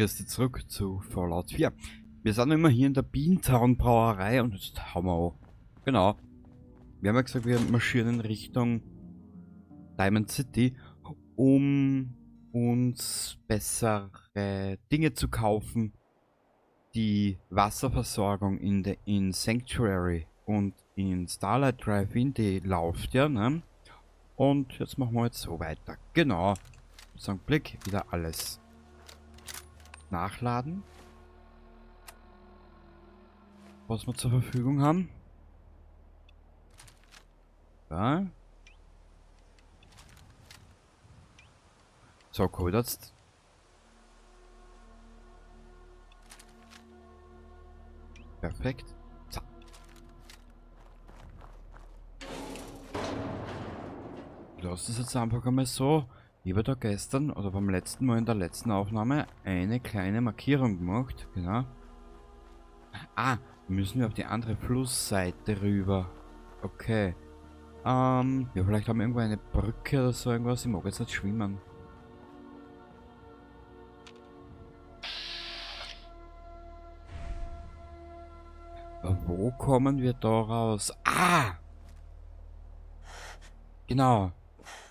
Grüß dich zurück zu Fallout 4. Wir sind immer hier in der Beantown Brauerei und jetzt hauen wir an. Genau. Wir haben ja gesagt, wir marschieren in Richtung Diamond City, um uns bessere Dinge zu kaufen. Die Wasserversorgung in Sanctuary und in Starlight Drive-In, die läuft ja, ne? Und jetzt machen wir jetzt so weiter. Genau. So ein Blick, wieder alles nachladen, was wir zur Verfügung haben. Ja. So, cool, jetzt. Perfekt. So. Ich lasse das jetzt einfach einmal so. Ich habe da gestern oder beim letzten Mal in der letzten Aufnahme eine kleine Markierung gemacht. Genau. Ah, müssen wir auf die andere Flussseite rüber. Okay. Ja, vielleicht haben wir irgendwo eine Brücke oder so irgendwas. Ich mag jetzt nicht schwimmen. Wo kommen wir da raus? Ah! Genau.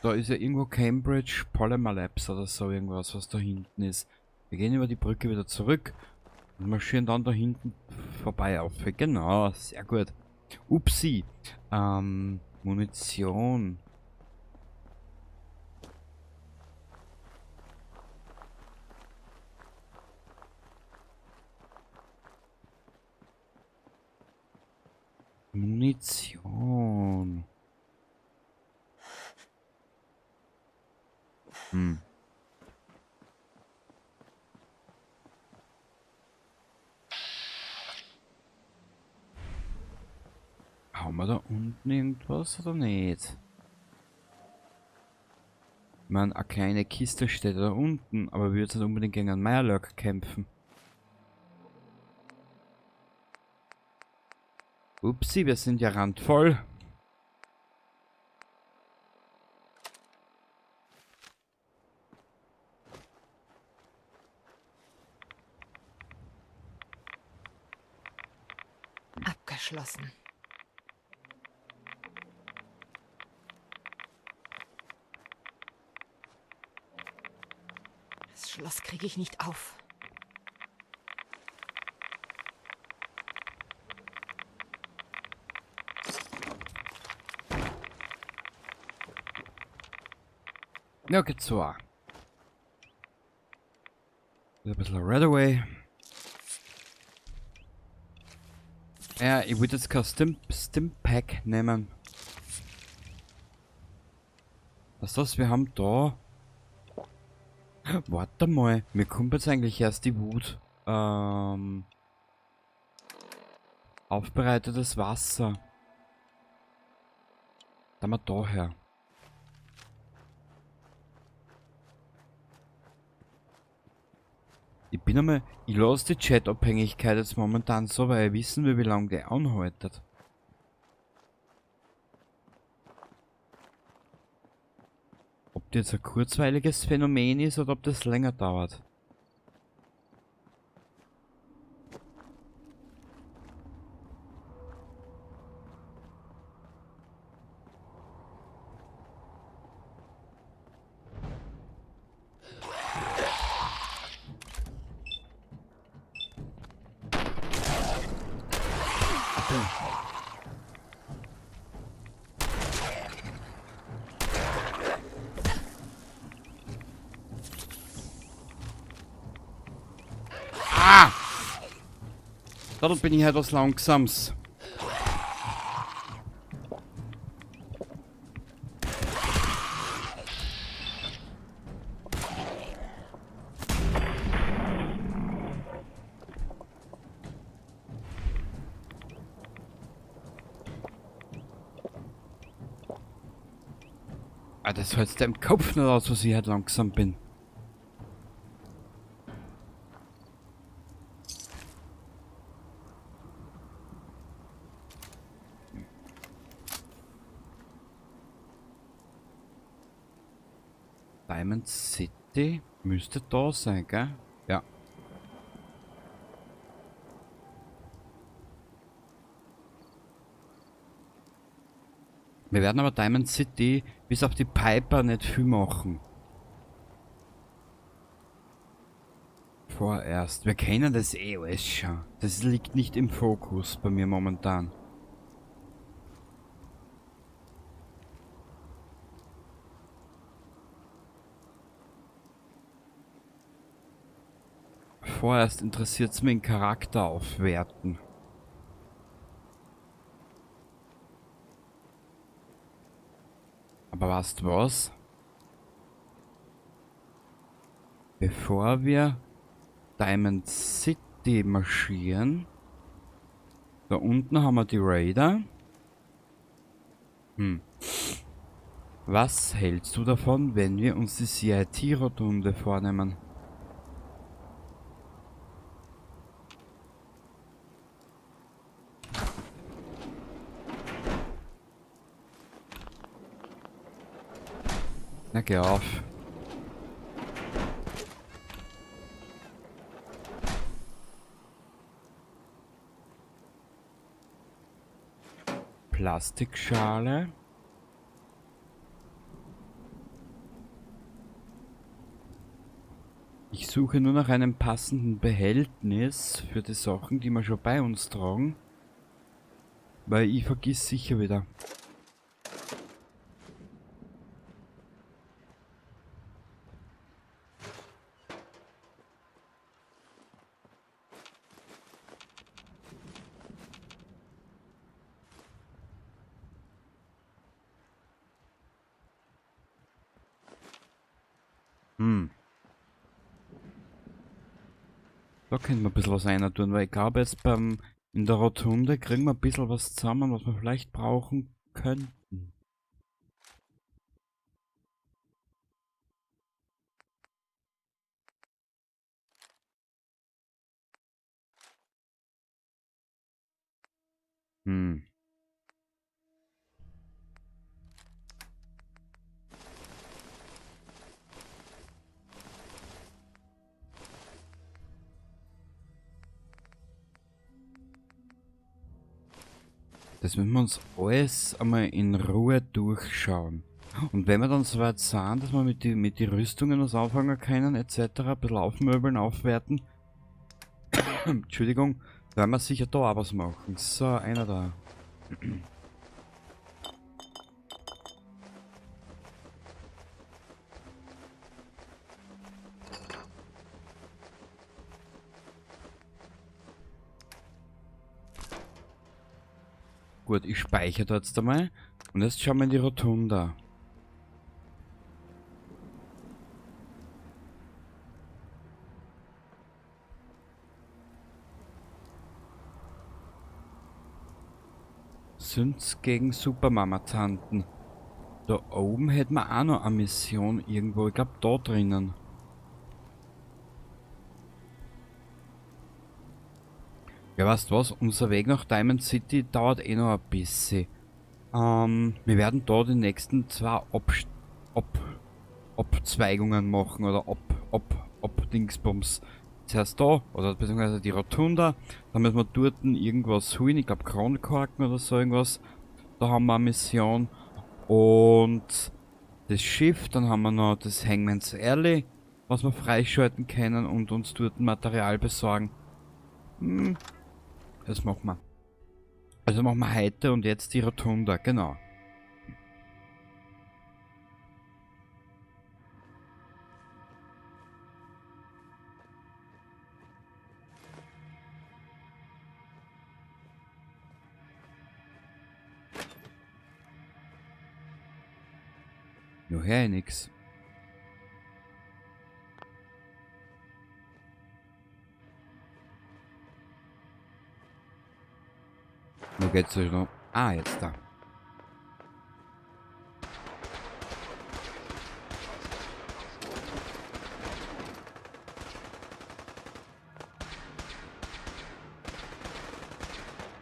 Da ist ja irgendwo Cambridge Polymer Labs oder so irgendwas, was da hinten ist. Wir gehen über die Brücke wieder zurück und marschieren dann da hinten vorbei auf. Genau, sehr gut. Upsi. Munition. Munition. Hm. Haben wir da unten irgendwas oder nicht? Ich meine, eine kleine Kiste steht da unten, aber wir würden nicht unbedingt gegen einen Mirelurk kämpfen. Upsi, wir sind ja randvoll. Abgeschlossen. Das Schloss kriege ich nicht auf. Ja, geht's so. Ein bisschen Redaway. Ja, ich würde jetzt kein Stimpack nehmen. Was ist das? Wir haben da. Warte mal, mir kommt jetzt eigentlich erst die Wut. Aufbereitetes Wasser. Da mal daher. Ich lasse die Chat-Abhängigkeit jetzt momentan so, weil ich wissen will, wie lange die anhaltet. Ob das jetzt ein kurzweiliges Phänomen ist oder ob das länger dauert. Ah! Da bin ich halt was Langsames. Ah, das hältst du im Kopf nicht aus, was ich halt langsam bin. Diamond City müsste da sein, gell? Ja. Wir werden aber Diamond City bis auf die Piper nicht viel machen. Vorerst. Wir kennen das eh alles schon. Das liegt nicht im Fokus bei mir momentan. Vorerst interessiert es mich den Charakter aufwerten. Aber weißt du was? Bevor wir Diamond City marschieren, da unten haben wir die Raider. Was hältst du davon, wenn wir uns die CIT-Rotunde vornehmen? Na, geh auf. Plastikschale. Ich suche nur nach einem passenden Behältnis für die Sachen, die wir schon bei uns tragen. Weil ich vergiss sicher wieder. Da können wir ein bisschen was rein tun, weil ich glaube jetzt in der Rotunde kriegen wir ein bisschen was zusammen, was wir vielleicht brauchen könnten. Das müssen wir uns alles einmal in Ruhe durchschauen. Und wenn wir dann soweit sind, dass wir mit die Rüstungen was anfangen können, etc., ein bisschen aufmöbeln, aufwerten. Entschuldigung, werden wir sicher da auch was machen. So, einer da. Gut, ich speichere da jetzt einmal. Und jetzt schauen wir in die Rotunda. Synths gegen Supermama-Tanten. Da oben hätten wir auch noch eine Mission irgendwo. Ich glaube da drinnen. Ja, weißt du was? Unser Weg nach Diamond City dauert eh noch ein bisschen. Wir werden da die nächsten zwei Abzweigungen machen oder Dingsbums. Zuerst da, oder beziehungsweise die Rotunda, dann müssen wir dort irgendwas holen, ich glaube Kronkorken oder so irgendwas. Da haben wir eine Mission. Und das Schiff, dann haben wir noch das Hangman's Alley, was wir freischalten können und uns dort Material besorgen. Das machen wir. Also machen wir heute und jetzt die Rotunda, genau. Nur her nix. Wo geht's noch? Ah, jetzt da.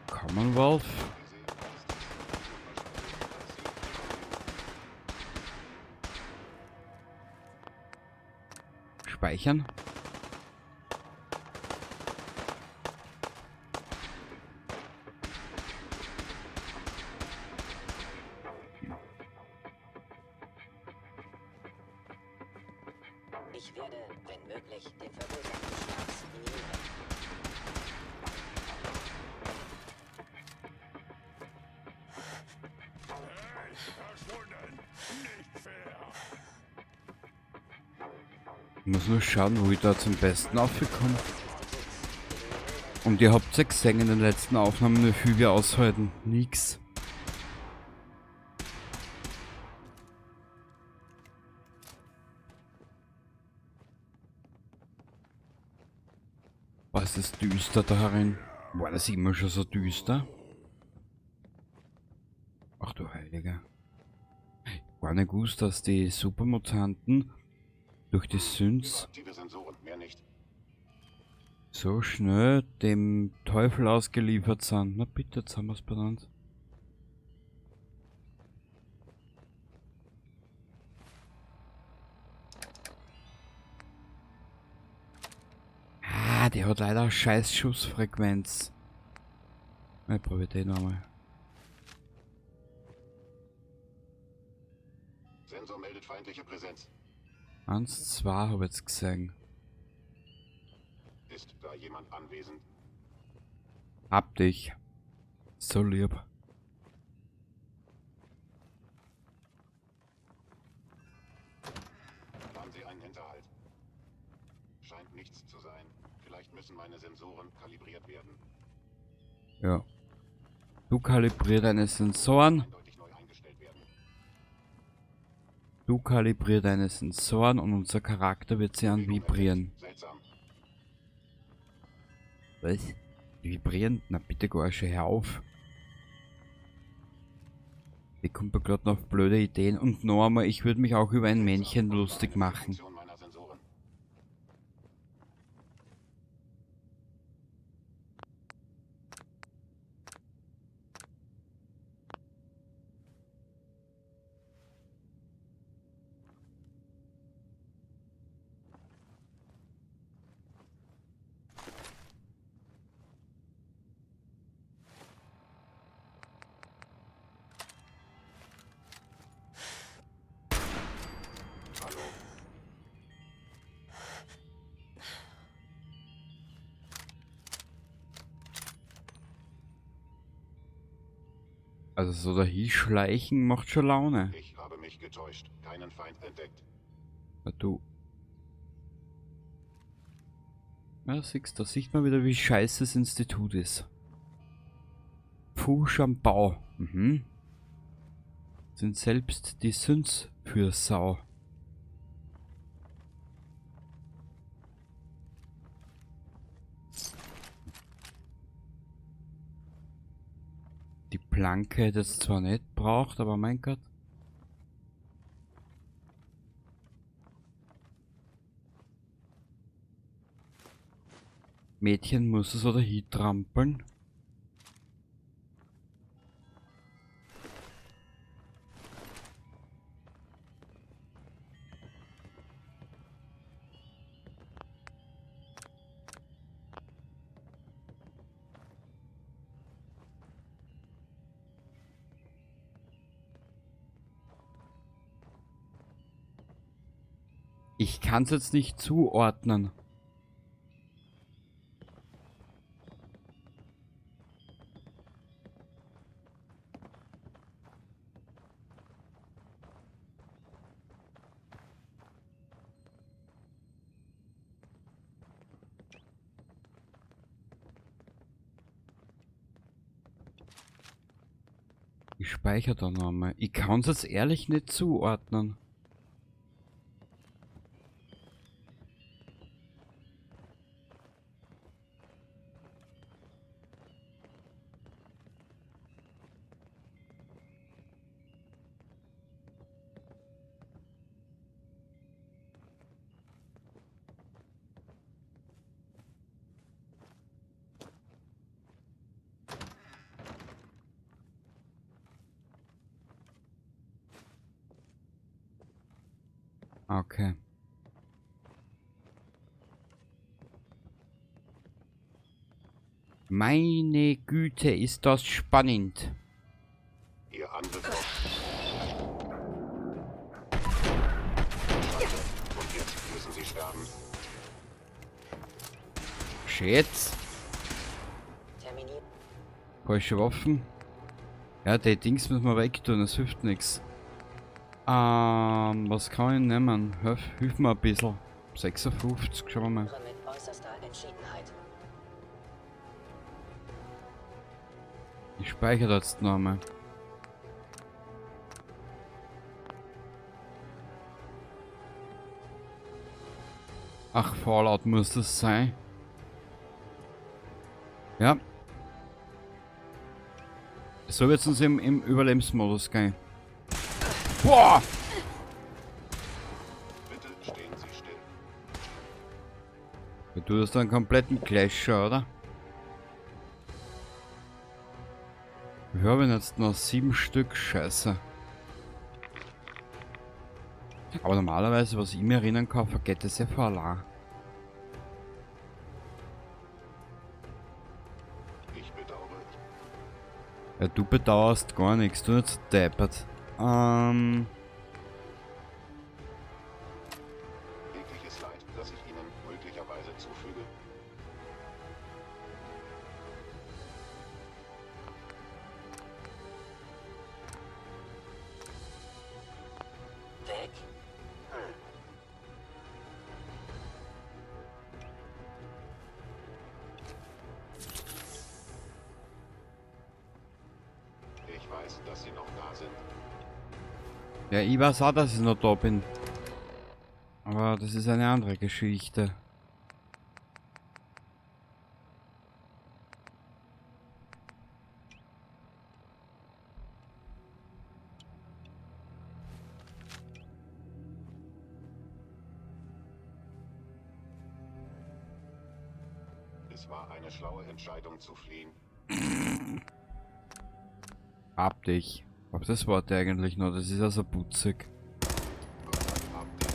Commonwealth. Speichern. Ich werde, wenn möglich, den verursachten Schmerz minimieren. Hey, verschwunden! Nicht fair! Ich muss nur schauen, wo ich da zum Besten aufgekommen. Und ihr habt ja gesehen in den letzten Aufnahmen, wie viel wir aushalten. Nix. Boah, ist das düster da herin. War das immer schon so düster? Ach du Heiliger. War nicht gewusst, dass die Supermutanten durch die Synths Aktive Sensoren, mehr nicht. so schnell dem Teufel ausgeliefert sind. Na bitte, jetzt haben wir es benannt. Ah, die hat leider eine scheiß Schussfrequenz. Ich probiere den nochmal. Sensor meldet feindliche Präsenz. 1, 2 habe ich jetzt gesehen. Ist da jemand anwesend? Hab dich. So lieb. Haben Sie einen Hinterhalt? Scheint nichts zu sein. Vielleicht müssen meine Sensoren kalibriert werden. Ja. Du kalibrier deine Sensoren. Eindeutig neu eingestellt werden. Du kalibrier deine Sensoren und unser Charakter wird sie an vibrieren. Seltsam. Was? Vibrieren? Na bitte gar schon hör auf. Ich komme gerade noch auf blöde Ideen und noch einmal, ich würde mich auch über ein Männchen lustig machen. Funktion meiner Sensoren. Hallo. Also so dahin schleichen macht schon Laune. Ich habe mich getäuscht. Keinen Feind entdeckt. Na du. Ja, siehst, da sieht man wieder, wie scheiße das Institut ist. Fusch am Bau. Mhm. Sind selbst die Synths für Sau. Die Planke hätte es zwar nicht braucht, aber mein Gott. Mädchen muss es oder hier trampeln. Ich kann es jetzt nicht zuordnen. Ich speichere da nochmal. Ich kann es jetzt ehrlich nicht zuordnen. Okay. Meine Güte, ist das spannend. Ihr Angriff. Und jetzt müssen Sie Shit. Terminiert. Falsche Waffen. Ja, die Dings müssen wir wegtun, das hilft nichts. Was kann ich nehmen? Hilf mir ein bisschen. 56, schauen wir mal. Mit äußerster Entschiedenheit. Ich speichere jetzt noch einmal. Ach, Fallout muss das sein. Ja. So wird es uns im Überlebensmodus gehen. Boah! Bitte stehen Sie still. Du hast einen kompletten Clasher, oder? Wir haben jetzt noch 7 Stück, scheiße. Aber normalerweise, was ich mir erinnern kann, vergeht es ja vor allein. Ich bedauere. Ja, du bedauerst gar nichts, du nicht so deppert. Jegliches Leid, das ich Ihnen möglicherweise zufüge. Weg. Ich weiß, dass Sie noch da sind. Ja, ich weiß auch, dass ich noch da bin. Aber das ist eine andere Geschichte. Es war eine schlaue Entscheidung zu fliehen. Hab dich. Aber das Wort eigentlich noch, das ist also putzig. Hab dich.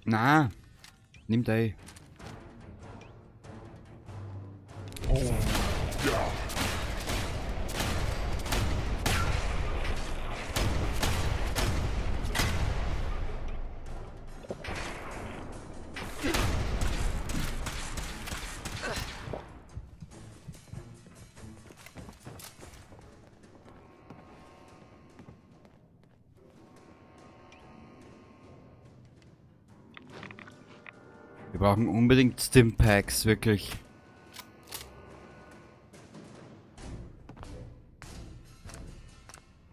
Na, nimm die. Wir brauchen unbedingt Stimpaks, wirklich.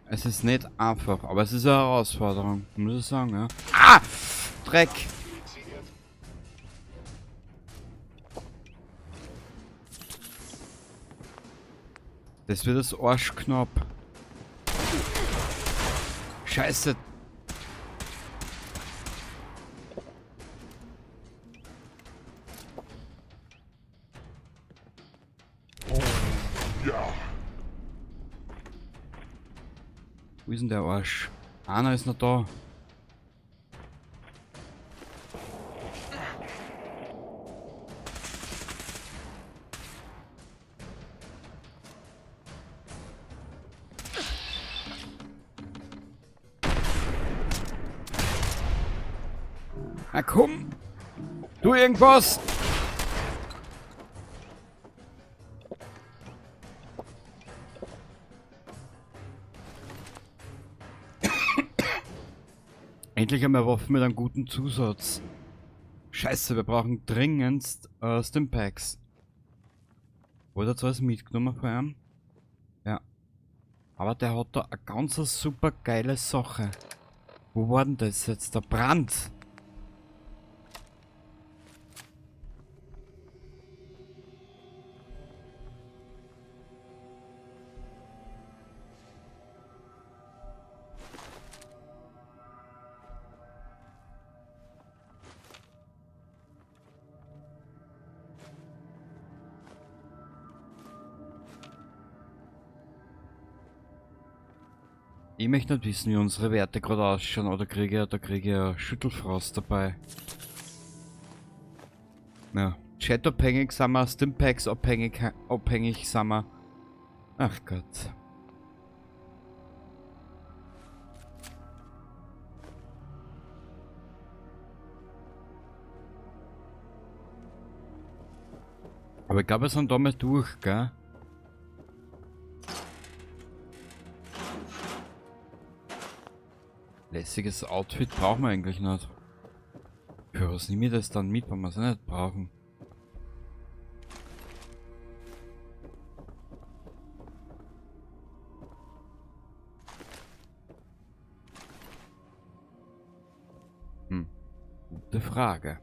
Es ist nicht einfach, aber es ist eine Herausforderung, muss ich sagen, ja. Ah! Dreck! Initiiert. Das wird das Arschknapp. Scheiße! Wo ist denn der Arsch? Einer ist noch da. Na komm! Tu irgendwas! Endlich haben wir Waffen mit einem guten Zusatz. Scheiße, wir brauchen dringendst Stimpaks. Wurde jetzt alles mitgenommen von ihm? Ja. Aber der hat da eine ganz super geile Sache. Wo war denn das jetzt? Der Brand! Ich möchte nicht wissen, wie unsere Werte gerade ausschauen, oder da kriege ich ja Schüttelfrost dabei. Ja, Chat-abhängig sind wir, Stimpaks abhängig sind wir. Ach Gott. Aber ich glaube, wir sind da mal durch, gell? Lässiges Outfit brauchen wir eigentlich nicht. Für was nehme ich das dann mit, wenn wir es nicht brauchen? Gute Frage.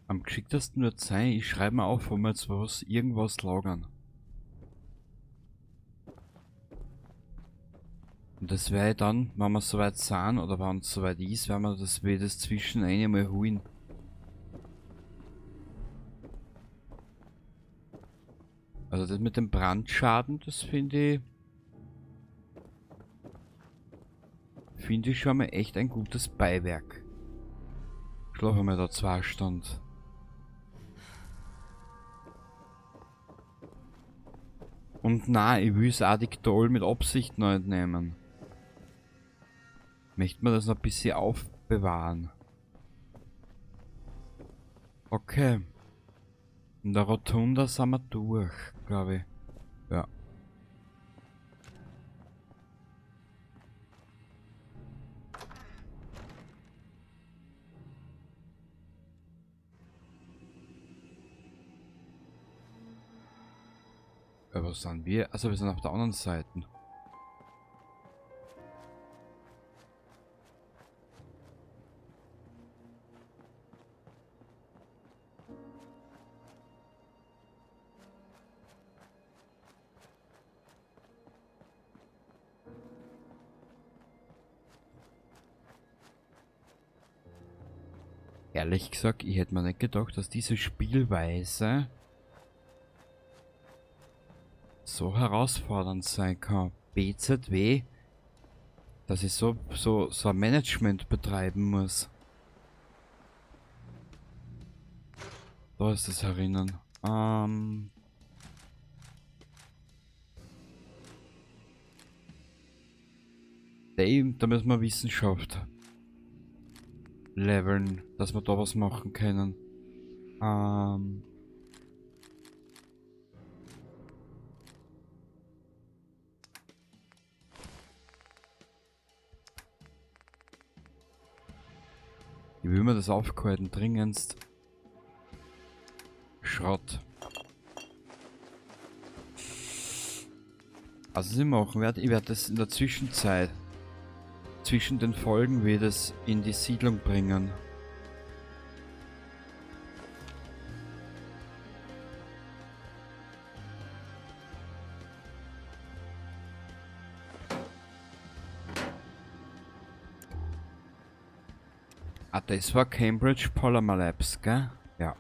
Am geschicktesten wird sein, ich schreibe mir auf, wo wir jetzt irgendwas lagern. Und das wäre dann, wenn wir soweit sind, oder wenn es soweit ist, werden wir das zwischen einmal holen. Also das mit dem Brandschaden, das finde ich schon mal echt ein gutes Beiwerk. Schlafen wir da 2 Stunden. Und nein, ich will es auch digital mit Absicht noch nicht nehmen. Möchte man das noch ein bisschen aufbewahren. Okay. In der Rotunda sind wir durch, glaube ich. Ja. Aber wo sind wir? Also wir sind auf der anderen Seite. Ehrlich gesagt, ich hätte mir nicht gedacht, dass diese Spielweise so herausfordernd sein kann. BZW, dass ich so ein Management betreiben muss. Da ist es herinnen. Da müssen wir Wissenschaft leveln, dass wir da was machen können. Wie will man das aufgehalten? Dringendst. Schrott. Also was ich machen werde, ich werde das in der Zwischenzeit, zwischen den Folgen, wie das in die Siedlung bringen. Ah, das war Cambridge Polymer Labs, gell? Ja.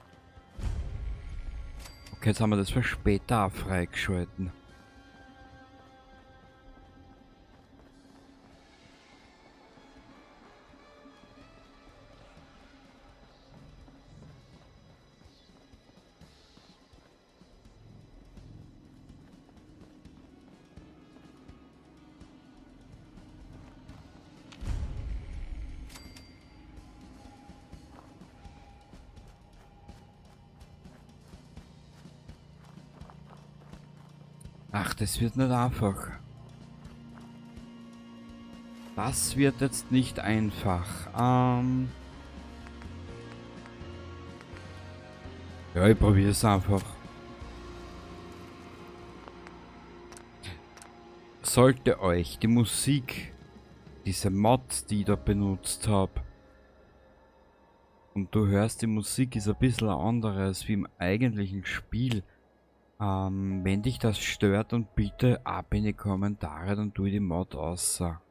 Okay, jetzt haben wir das für später auch freigeschalten. Ach, das wird nicht einfach. Das wird jetzt nicht einfach. Ja, ich probiere es einfach. Sollte euch die Musik, diese Mod, die ich da benutzt habe, und du hörst, die Musik ist ein bisschen anderes wie im eigentlichen Spiel, Wenn dich das stört, dann bitte ab in die Kommentare, dann tue ich die Mod außer.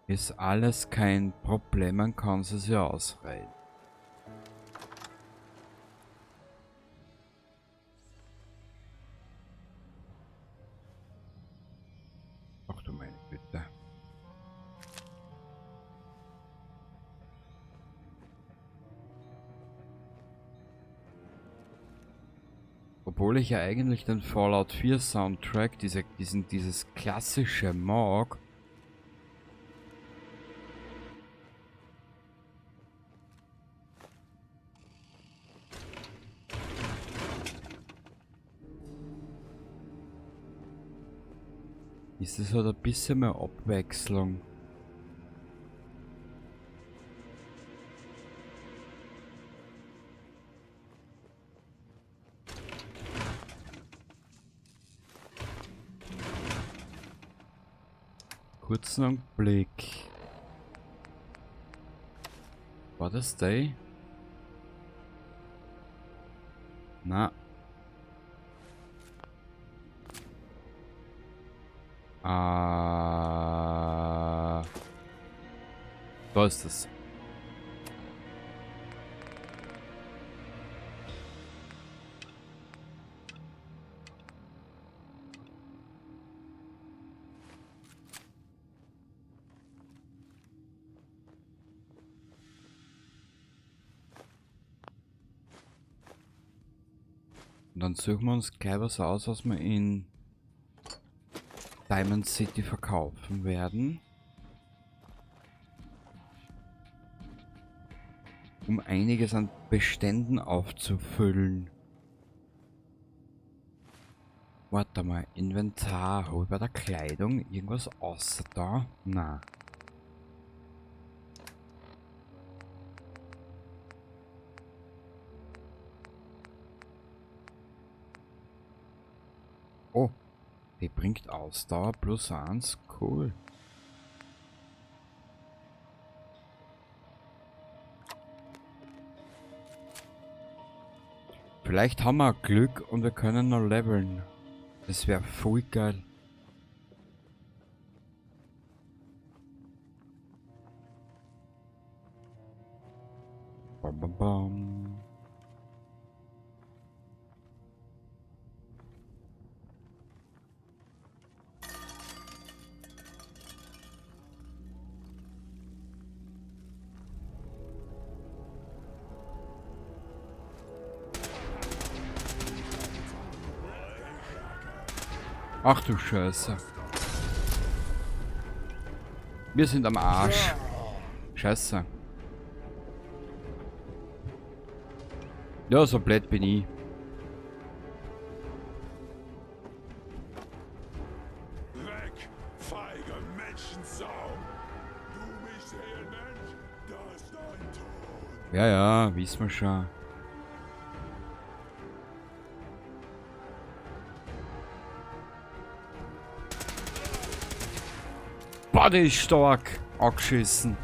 Ist alles kein Problem, man kann es sich ausreden. Ach du meine Güte. Obwohl ich ja eigentlich den Fallout 4 Soundtrack, dieses klassische mag. Ist es halt ein bisschen mehr Abwechslung. Kurzen Augenblick. War das Day? Na. Da ist es. Und dann suchen wir uns gleich was aus, was wir in Diamond City verkaufen werden. Um einiges an Beständen aufzufüllen. Warte mal, Inventar, hol bei der Kleidung irgendwas außer da? Na. Oh, die bringt Ausdauer +1, cool. Vielleicht haben wir Glück und wir können noch leveln. Das wäre voll geil. Bam, bam, bam. Ach du Scheiße. Wir sind am Arsch. Scheiße. Ja, so blöd bin ich. Weg, feige Menschensau! Du mich sehen willst, das ist dein Tod! Ja, ja, wissen wir schon. Boah, der ist stark angeschissen.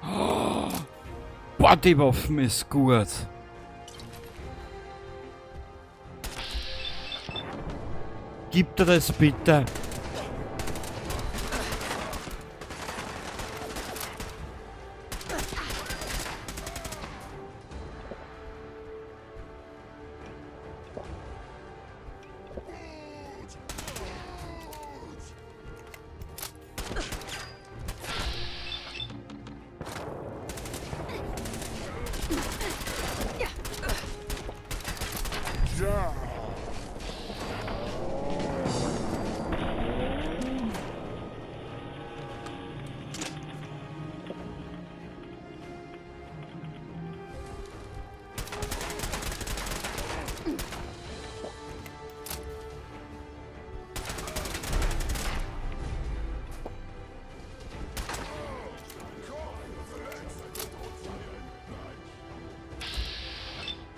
Oh, boah, die Waffen ist gut. Gib dir das bitte. Ja!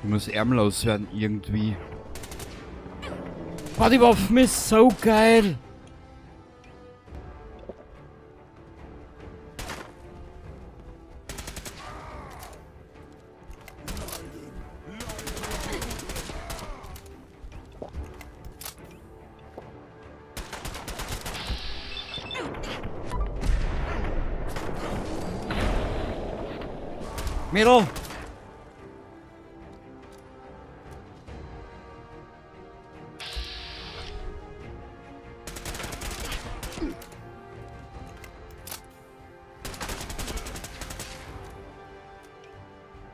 Ich muss ärmlos werden irgendwie. Boah, die Waffe ist so geil. Mädel!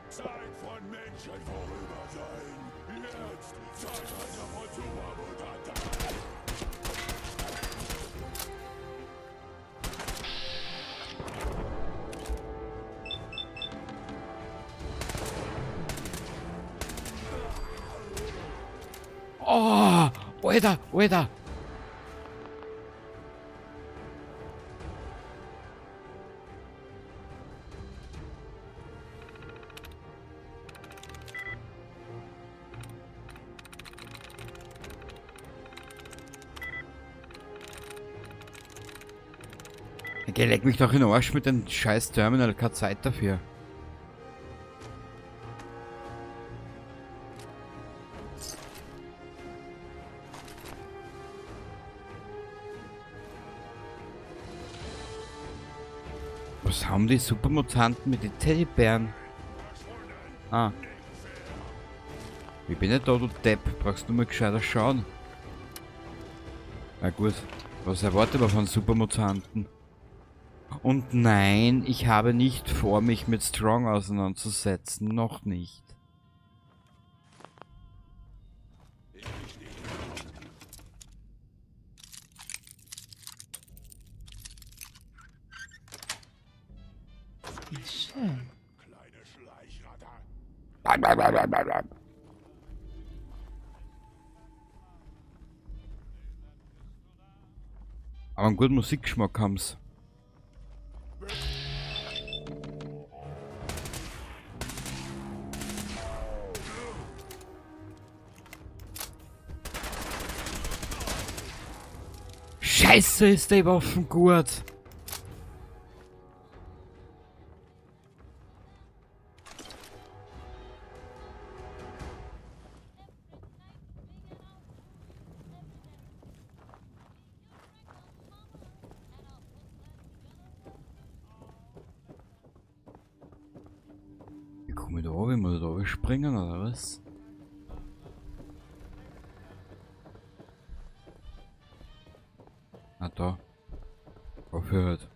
Zeit von Menschen vorüber sein. Jetzt Zeitalter von Supermutanten. Oh! Alter, Alter! Okay, leck mich doch in den Arsch mit dem scheiß Terminal, keine Zeit dafür. Was haben die Supermutanten mit den Teddybären? Ah. Ich bin nicht da, du Depp. Brauchst du mal gescheiter schauen. Na gut. Was erwartet man von Supermutanten? Und nein, ich habe nicht vor, mich mit Strong auseinanderzusetzen. Noch nicht. Schön. Kleine Schleichratter. Aber einen guten Musikgeschmack haben's. Scheiße, ist die Waffen gut. Wie komme ich da runter? Muss ich da runter springen oder was? Ah, da. Aufhört.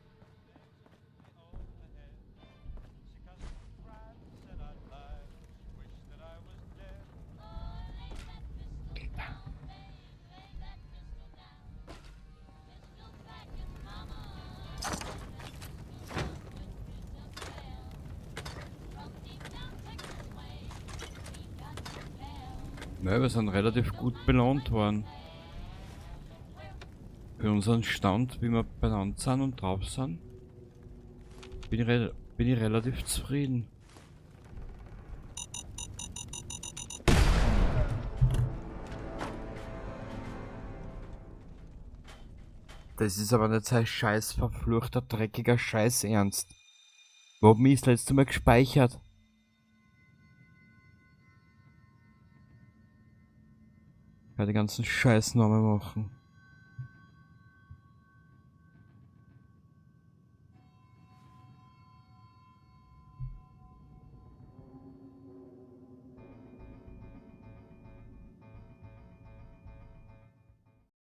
Ja, wir sind relativ gut belohnt worden. Für unseren Stand, wie wir beieinander sind und drauf sind, bin ich relativ zufrieden. Das ist aber nicht sein scheiß verfluchter, dreckiger Scheiß ernst. Wo hab ich das letzte Mal gespeichert? Ich werde die ganzen Scheiß nochmal machen.